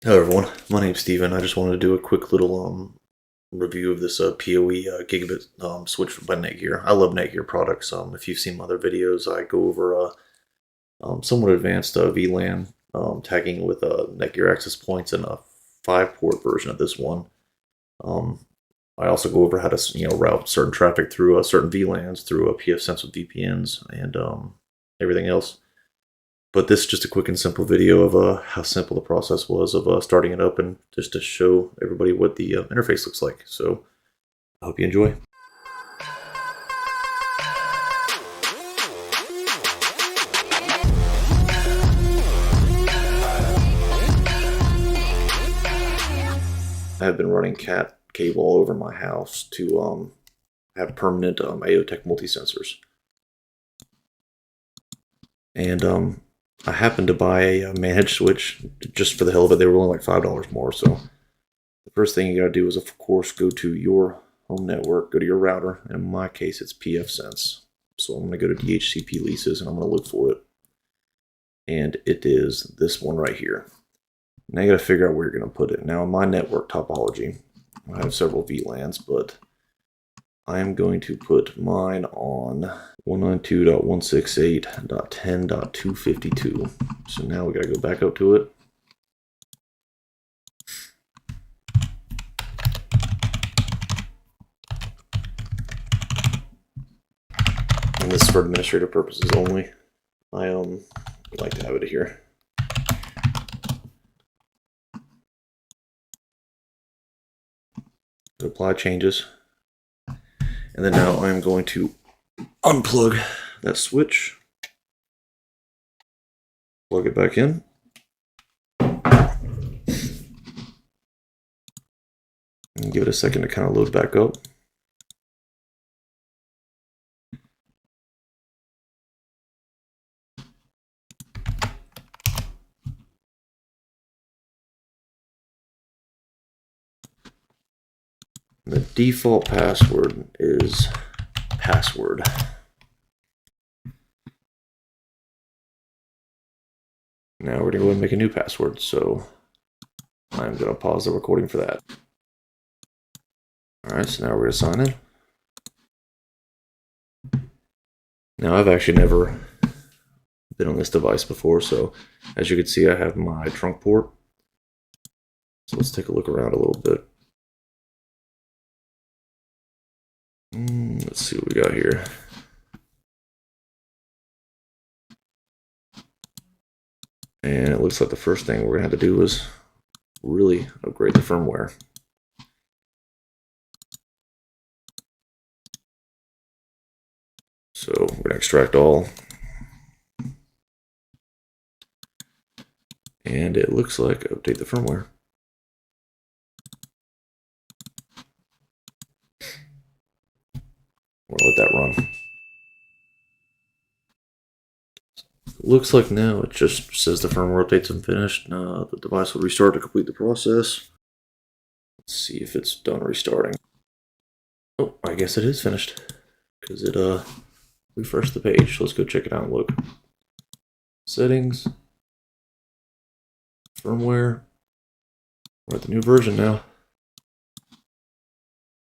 Hello everyone, my name's Steven. I just wanted to do a quick little review of this PoE gigabit switch by Netgear. I love Netgear products. If you've seen my other videos, I go over somewhat advanced vLAN tagging with Netgear access points and a 5-port version of this one. I also go over how to route certain traffic through certain VLANs through a pfSense with VPNs and everything else. But this is just a quick and simple video of how simple the process was of starting it up, and just to show everybody what the interface looks like. So I hope you enjoy. I have been running cat cable all over my house to have permanent AOTech multi-sensors. And I happened to buy a managed switch just for the hell of it. They were only like $5 more. So the first thing you gotta do is, of course, go to your home network, go to your router. In my case, it's pfSense. So I'm gonna go to DHCP leases and I'm gonna look for it. And it is this one right here. Now you gotta figure out where you're gonna put it. Now in my network topology, I have several VLANs, but I am going to put mine on 192.168.10.252. So now we gotta go back up to it. And this is for administrative purposes only. I like to have it here. Apply changes. And then now I'm going to unplug that switch, plug it back in, and give it a second to kind of load back up. The default password is password. Now we're going to go ahead and make a new password, so I'm going to pause the recording for that. Alright, so now we're going to sign in. Now I've actually never been on this device before, so as you can see I have my trunk port. So let's take a look around a little bit. Let's see what we got here. And it looks like the first thing we're going to have to do is really upgrade the firmware. So we're going to extract all. And it looks like update the firmware. We'll let that run. Looks like now it just says the firmware update's been finished. The device will restart to complete the process. Let's see if it's done restarting. Oh, I guess it is finished because it refreshed the page. So let's go check it out and look. Settings, firmware. We're at the new version now.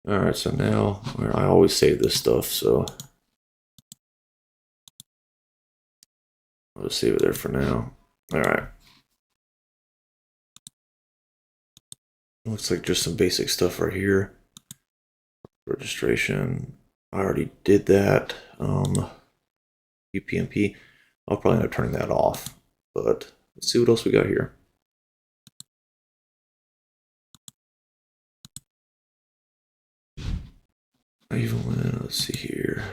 Alright, so now I always save this stuff, so I'll just save it there for now. Alright. Looks like just some basic stuff right here. Registration. I already did that. UPnP. I'll probably end up turning that off, but let's see what else we got here. Let's see here.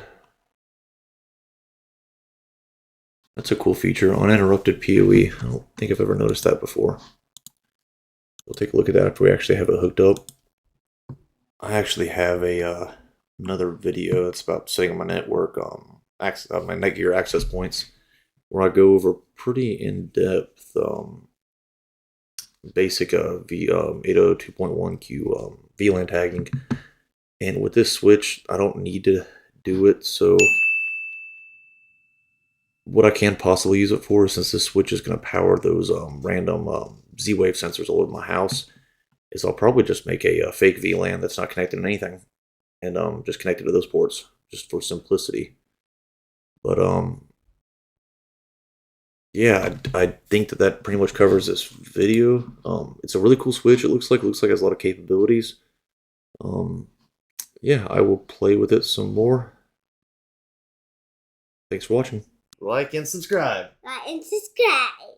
That's a cool feature. Uninterrupted PoE. I don't think I've ever noticed that before. We'll take a look at that after we actually have it hooked up. I actually have a another video that's about setting up my network, my Netgear access points, where I go over pretty in-depth basic 802.1q VLAN tagging. And with this switch, I don't need to do it, so what I can possibly use it for, since this switch is going to power those random Z-Wave sensors all over my house, is I'll probably just make a fake VLAN that's not connected to anything, and just connect it to those ports, just for simplicity. But yeah, I think that pretty much covers this video. It's a really cool switch. It looks like it has a lot of capabilities. Yeah, I will play with it some more. Thanks for watching. Like and subscribe. Like and subscribe.